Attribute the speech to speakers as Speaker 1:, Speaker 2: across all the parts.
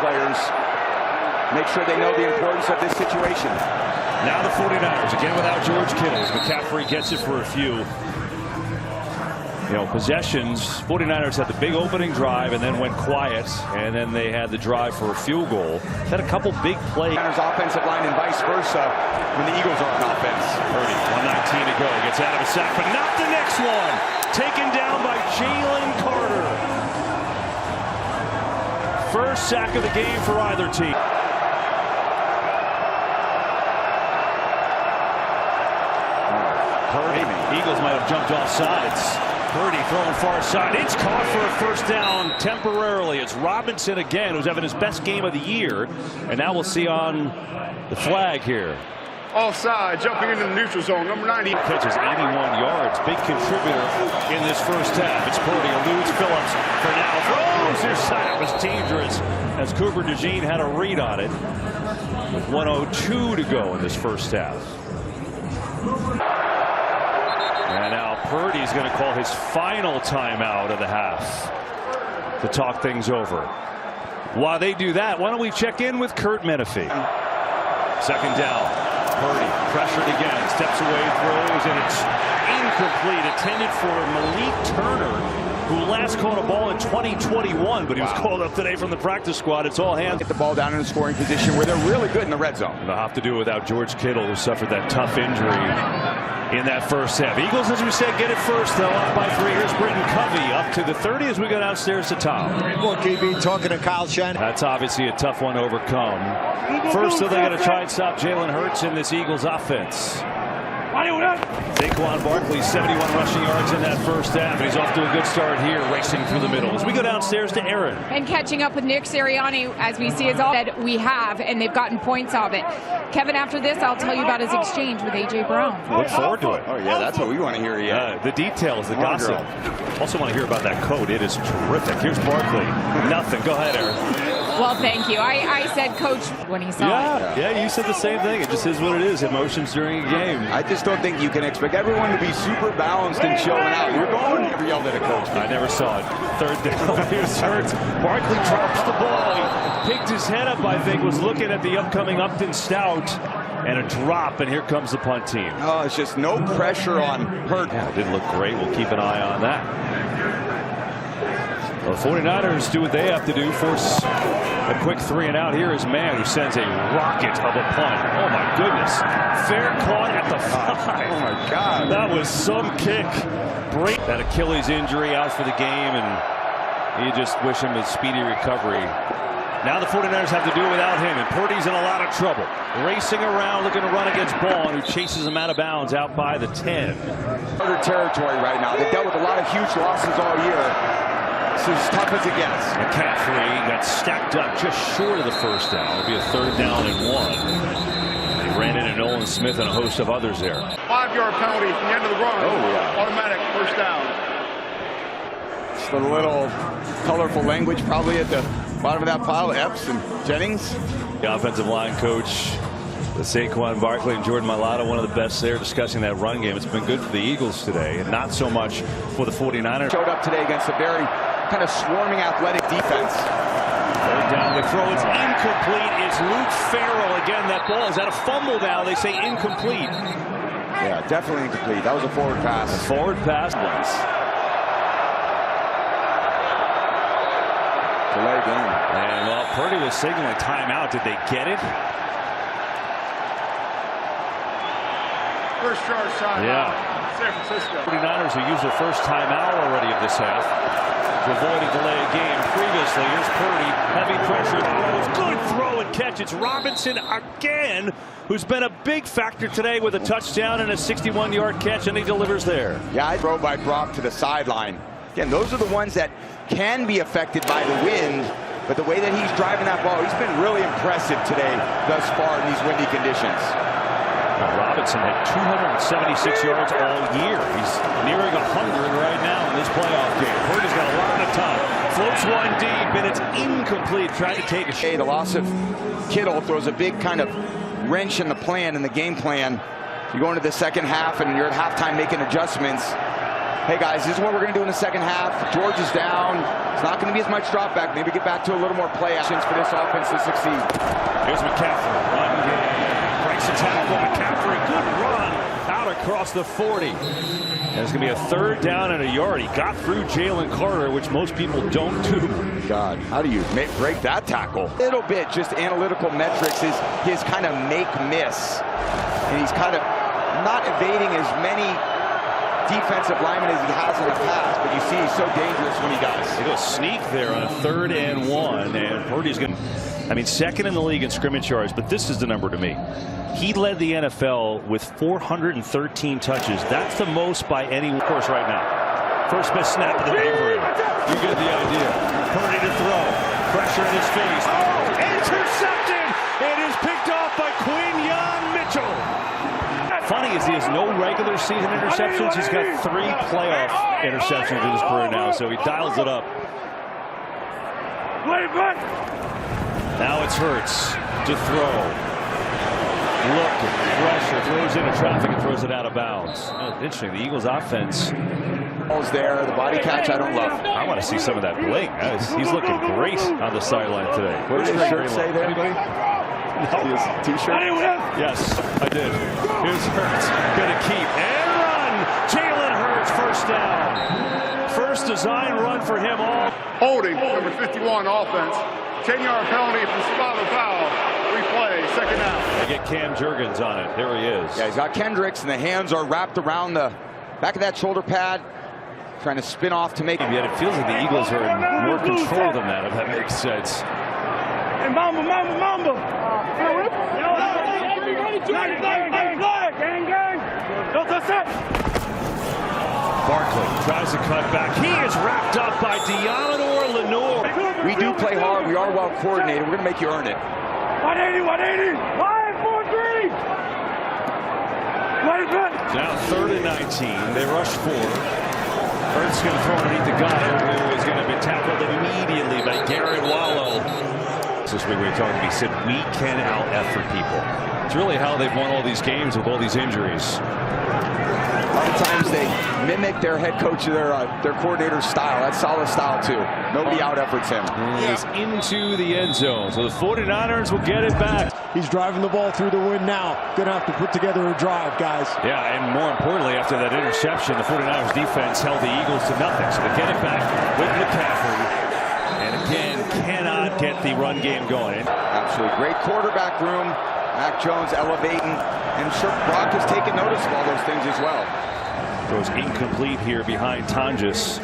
Speaker 1: players make sure they know the importance of this situation.
Speaker 2: Now the 49ers again without George Kittle. McCaffrey gets it for a few. Possessions. 49ers had the big opening drive and then went quiet, and then they had the drive for a field goal. Had a couple big plays.
Speaker 1: 49ers offensive line and vice versa when the Eagles are on offense.
Speaker 2: Purdy, 119 to go, gets out of a sack, but not the next one. Taken down by Jalen Carter. First sack of the game for either team. Purdy. Eagles might have jumped off sides. Purdy throwing far side. It's caught for a first down temporarily. It's Robinson again, who's having his best game of the year. And now we'll see on the flag here.
Speaker 3: Offside, jumping into the neutral zone, number 90.
Speaker 2: Catches 81 yards. Big contributor in this first half. It's Purdy, eludes Phillips for now. Throws his side. It was dangerous as Cooper DeJean had a read on it. With 1:02 to go in this first half. And now Purdy's going to call his final timeout of the half to talk things over. While they do that, why don't we check in with Kurt Menefee? Second down. Purdy pressured again. Steps away, throws, and it's incomplete. Intended for Malik Turner, who last caught a ball in 2021, but he was called up today from the practice squad. It's all hands.
Speaker 1: Get the ball down in the scoring position where they're really good in the red zone.
Speaker 2: They'll have to do it without George Kittle, who suffered that tough injury in that first half. Eagles, as we said, get it first, though, up by 3. Here's Britton Covey up to the 30 as we go downstairs to Tom.
Speaker 4: Well, KB talking to Kyle Shannon.
Speaker 2: That's obviously a tough one to overcome. First, though, they got to try and stop Jalen Hurts in this Eagles offense. Saquon Barkley, 71 rushing yards in that first half, and he's off to a good start here, racing through the middle. As we go downstairs to Aaron.
Speaker 5: And catching up with Nick Sirianni, as we see, is all that we have, and they've gotten points of it. Kevin, after this, I'll tell you about his exchange with A.J. Brown.
Speaker 2: Look forward to it.
Speaker 1: Oh, yeah, that's what we want to hear. Yeah,
Speaker 2: the details, the gossip. Also want to hear about that coat. It is terrific. Here's Barkley. Nothing. Go ahead, Aaron.
Speaker 5: Well, thank you. I said coach when he saw it.
Speaker 2: Yeah, you said the same thing. It just is what it is. Emotions during a game.
Speaker 1: I just don't think you can expect everyone to be super balanced and chilling out. You're going to never yelled at a coach.
Speaker 2: I never saw it. Third down. Here's Hurts. Barkley drops the ball. He picked his head up, I think, was looking at the upcoming Upton Stout. And a drop, and here comes the punt team.
Speaker 1: Oh, it's just no pressure on Hurts.
Speaker 2: Yeah, it didn't look great. We'll keep an eye on that. Well, the 49ers do what they have to do, force a quick 3 and out. Here is Mann, who sends a rocket of a punt. Oh, my goodness. Fair caught at the 5.
Speaker 1: Oh, my God.
Speaker 2: That was some kick. Break. That Achilles injury out for the game, and you just wish him a speedy recovery. Now the 49ers have to do it without him, and Purdy's in a lot of trouble. Racing around, looking to run against Bond, who chases him out of bounds out by the 10.
Speaker 1: Other territory right now. They've dealt with a lot of huge losses all year. This is as tough as it gets.
Speaker 2: McCaffrey got stacked up just short of the first down. It'll be a 3rd down and 1. They ran into Nolan Smith and a host of others there.
Speaker 3: 5-yard penalty from the end of the run.
Speaker 1: Oh, yeah.
Speaker 3: Automatic first down.
Speaker 1: Just a little colorful language probably at the bottom of that pile. Epps and Jennings.
Speaker 2: The offensive line coach, with Saquon Barkley and Jordan Mailata, one of the best there, discussing that run game. It's been good for the Eagles today, and not so much for the 49ers.
Speaker 1: Showed up today against a very kind of swarming athletic defense.
Speaker 2: 3rd down, the throw is incomplete. It's Luke Farrell again. That ball is at a fumble now. They say incomplete.
Speaker 1: Yeah, definitely incomplete. That was a forward pass.
Speaker 2: A forward pass.
Speaker 1: Delay game.
Speaker 2: And well, Purdy was signaling timeout. Did they get it?
Speaker 3: First charge time.
Speaker 2: Yeah.
Speaker 3: San Francisco.
Speaker 2: 49ers who used their first timeout already of this half to avoid a delay game previously. Here's Purdy, heavy pressure, throws, good throw and catch. It's Robinson again, who's been a big factor today with a touchdown and a 61-yard catch, and he delivers there.
Speaker 1: Yeah, I throw by Brock to the sideline. Again, those are the ones that can be affected by the wind, but the way that he's driving that ball, he's been really impressive today thus far in these windy conditions.
Speaker 2: Robinson had 276 yards all year. He's nearing 100 right now in this playoff game. Purdy's got a lot of time. Floats one deep, and it's incomplete. Trying to take a shot.
Speaker 1: The loss of Kittle throws a big kind of wrench in the plan, in the game plan. You go into the second half, and you're at halftime making adjustments. hey guys, this is what we're going to do in the second half. George is down. It's not going to be as much drop back. Maybe get back to a little more play actions for this offense to succeed.
Speaker 2: Here's McCaffrey. Run game. Breaks a tackle. McCaffrey, good run out across the 40. And it's going to be a 3rd down and a yard. He got through Jalen Carter, which most people don't do.
Speaker 1: God, how do you break that tackle? A little bit, just analytical metrics is his kind of make-miss. And he's kind of not evading as many defensive linemen as he has in the past, but you see he's so dangerous when he does.
Speaker 2: He goes sneak there on a 3rd and 1, and Purdy's going to, I mean, 2nd in the league in scrimmage yards, but this is the number to me. He led the NFL with 413 touches. That's the most by any course right now. First miss snap of the game for him. You get the idea. Purdy to throw. Pressure in his face. Oh, intercepted! It is picked off by Quinyon Mitchell. Funny is he has no regular season interceptions. He's got 3 playoff interceptions in his career now, so he dials it up. Now it's Hurts to throw. Looking, pressure, throws into traffic and throws it out of bounds. Oh, interesting, the Eagles offense.
Speaker 1: Ball's there, the body catch I don't love.
Speaker 2: I want to see some of that bling. He's looking great on the sideline today.
Speaker 1: What did his shirt say there?
Speaker 2: Anybody?
Speaker 1: No. His t-shirt?
Speaker 2: Yes, I did. Here's Hurts, gonna keep and run. Jalen Hurts, 1st down. First design run for him all.
Speaker 3: Holding, number 51 offense. 10-yard penalty from spot foul. Replay, 2nd down.
Speaker 2: They get Cam Jurgens on it. There he is.
Speaker 1: Yeah, he's got Kendricks, and the hands are wrapped around the back of that shoulder pad, trying to spin off to make it.
Speaker 2: Yet it feels like the Eagles are in more control than that, if that makes sense.
Speaker 6: Hey, Mamba! Don't touch that!
Speaker 2: Barkley tries to cut back. He is wrapped up by Deommodore Lenoir.
Speaker 1: We do play hard. We are well coordinated. We're going to make you earn it.
Speaker 6: 180! 5-4-3!
Speaker 2: Now 3rd and 19. They rush 4. Hurts going to throw underneath the guy who is going to be tackled immediately by Garrett Wallow. This week we were talking, he said we can out-effort people. It's really how they've won all these games with all these injuries.
Speaker 1: A lot of times they mimic their head coach, their coordinator's style. That's solid style too. Nobody out-efforts him.
Speaker 2: He's into the end zone, so the 49ers will get it back.
Speaker 4: He's driving the ball through the wind now. Gonna have to put together a drive, guys.
Speaker 2: Yeah, and more importantly, after that interception, the 49ers defense held the Eagles to nothing. So they get it back with McCaffrey. And again, cannot get the run game going.
Speaker 1: Absolutely great quarterback room. Mac Jones elevating, and sure Brock is taking notice of all those things as well.
Speaker 2: Throws incomplete here behind Tonjes.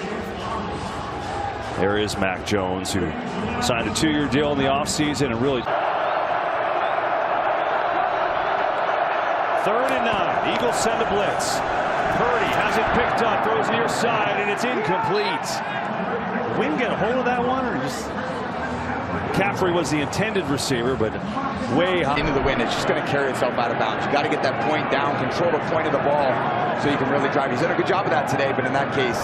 Speaker 2: There is Mac Jones, who signed a 2-year deal in the offseason and really. 3rd and 9. Eagles send a blitz. Purdy has it picked up, throws near side, and it's incomplete. Did Wynn get a hold of that one, or just? McCaffrey was the intended receiver, but way high.
Speaker 1: Into the wind, it's just going to carry itself out of bounds. You got to get that point down, control the point of the ball, so you can really drive. He's done a good job of that today, but in that case,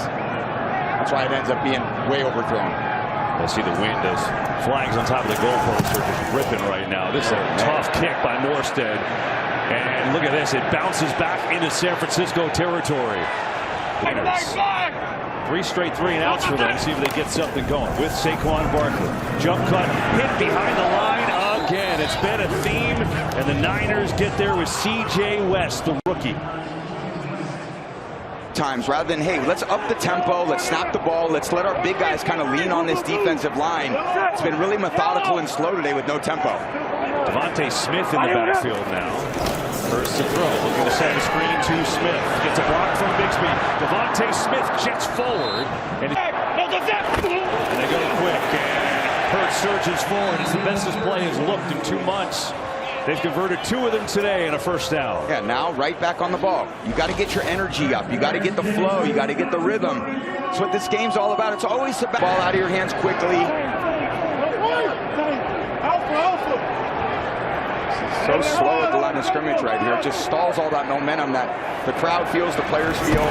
Speaker 1: that's why it ends up being way overthrown.
Speaker 2: I see the wind as flags on top of the goalpost are just ripping right now. This is a tough kick by Morstead. And look at this, it bounces back into San Francisco territory. 3 straight 3-and-outs for them. See if they get something going with Saquon Barkley. Jump cut, hit behind the line again. It's been a theme, and the Niners get there with C.J. West, the rookie.
Speaker 1: Times rather than, hey, let's up the tempo, let's snap the ball, let's let our big guys kind of lean on this defensive line. It's been really methodical and slow today with no tempo.
Speaker 2: Devontae Smith in the backfield now. First to throw, looking to send a screen to Smith. Gets a block from Bixby. Devontae Smith jets forward. And they go quick. And Hurts surges forward. It's the best this play has looked in 2 months. They've converted 2 of them today in a first down.
Speaker 1: Yeah, now right back on the ball. You got to get your energy up. You got to get the flow. You got to get the rhythm. That's what this game's all about. It's always about ball out of your hands quickly. So slow at the line of scrimmage right here. It just stalls all that momentum that the crowd feels, the players feel.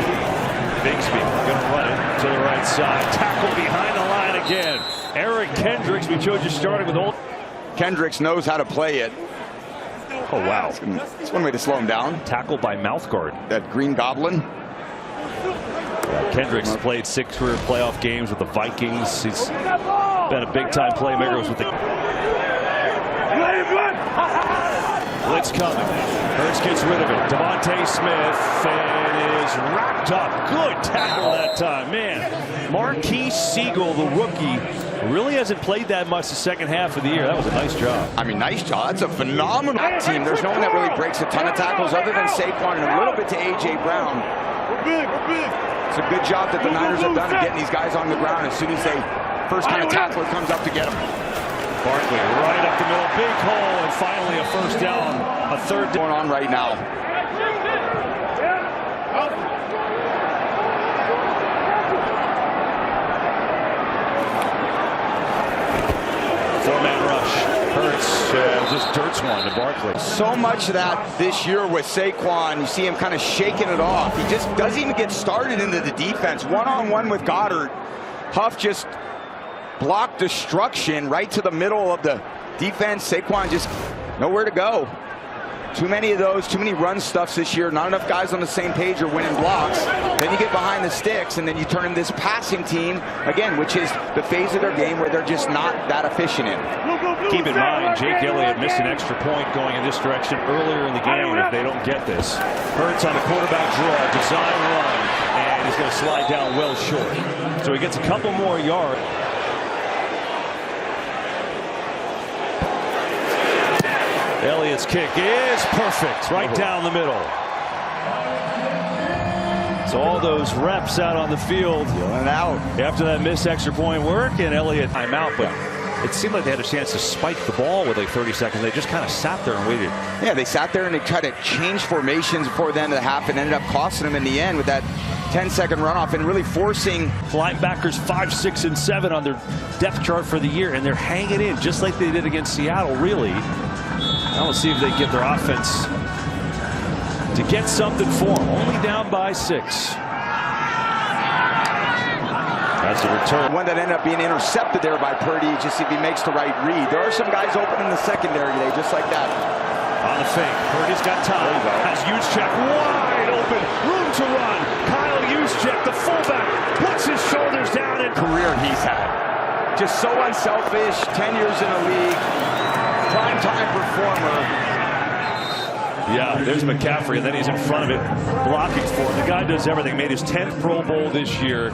Speaker 2: Bigsby going to run it to the right side. Tackle behind the line again. Eric Kendricks, we showed you starting with old.
Speaker 1: Kendricks knows how to play it.
Speaker 2: Oh, wow.
Speaker 1: It's one way to slow him down.
Speaker 2: Tackle by mouth guard.
Speaker 1: That Green Goblin.
Speaker 2: Kendricks played 6 career playoff games with the Vikings. He's been a big-time playmaker with the blitz coming. Hurts gets rid of it. Devontae Smith and is wrapped up. Good tackle that time. Man, Marquise Siegel, the rookie, really hasn't played that much the second half of the year. That was a nice job.
Speaker 1: I mean, nice job. That's a phenomenal team. There's no one that really breaks a ton of tackles other than Saquon and a little bit to A.J. Brown. It's a good job that the Niners have done of getting these guys on the ground as soon as they first kind of tackler comes up to get them.
Speaker 2: Barkley right up the middle, big hole, and finally a first down, a third
Speaker 1: going on right now.
Speaker 2: Four-man rush. Hurts just dirts one to Barkley.
Speaker 1: So much of that this year with Saquon, you see him kind of shaking it off. He just doesn't even get started into the defense. One-on-one with Goddard. Huff just blocked destruction right to the middle of the defense. Saquon just nowhere to go. Too many of those, too many run stuffs this year. Not enough guys on the same page are winning blocks. Then you get behind the sticks, and then you turn in this passing team, again, which is the phase of their game where they're just not that efficient in.
Speaker 2: Keep in mind, Jake Elliott missed an extra point going in this direction earlier in the game if they don't get this. Hurts on the quarterback draw, design run, and he's going to slide down well short. So he gets a couple more yards. Elliott's kick is perfect, right down the middle. So all those reps out on the field after that missed extra point work, and Elliott timeout, but it seemed like they had a chance to spike the ball with like 30 seconds. They just kind of sat there and waited.
Speaker 1: Yeah, they sat there and they tried to change formations before the end of the half and ended up costing them in the end with that 10-second runoff and really forcing
Speaker 2: linebackers 5, 6, and 7 on their depth chart for the year, and they're hanging in just like they did against Seattle, really. Now we'll see if they get their offense to get something for them. Only down by 6. That's a return.
Speaker 1: One that ended up being intercepted there by Purdy, just if he makes the right read. There are some guys open in the secondary today, just like that.
Speaker 2: On the fake, Purdy's got time. Has Juszczyk wide open, room to run. Kyle Juszczyk, the fullback, puts his shoulders down. And
Speaker 1: career he's had. Just so unselfish, 10 years in the league. Prime-time performer.
Speaker 2: Yeah, there's McCaffrey, and then he's in front of it, blocking for him. The guy does everything. Made his 10th Pro Bowl this year.